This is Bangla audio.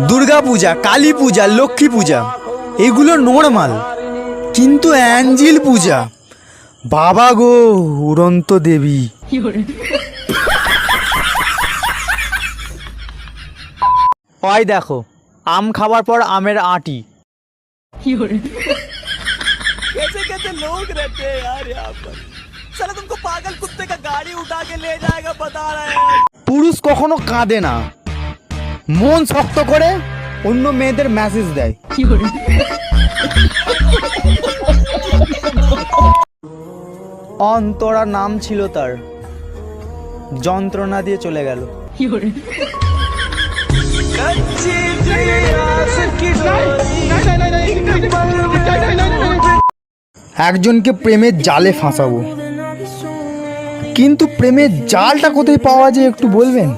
দুর্গা পূজা, কালী পূজা, লক্ষ্মী পূজা এগুলো নর্মাল, কিন্তু অ্যাঞ্জেল পূজা, বাবা গো উড়ন্ত দেবী। ওই দেখো, আম খাবার পর আমের আঁটি। कैसे कैसे लोग रहते हैं यार यहाँ पर। साला तुमको पागल कुत्ते का गाड़ी उठा के ले जाएगा बता रहे हैं। পুরুষ কখনো কাঁদে না, মন শক্ত করে অন্য মেয়েদের মেসেজ দেয়। অন্তরা নাম ছিল তার, যন্ত্রণা দিয়ে চলে গেল। একজনকে প্রেমের জালে ফাঁসাবো, কিন্তু প্রেমের জালটা কোথায় পাওয়া যায় একটু বলবেন?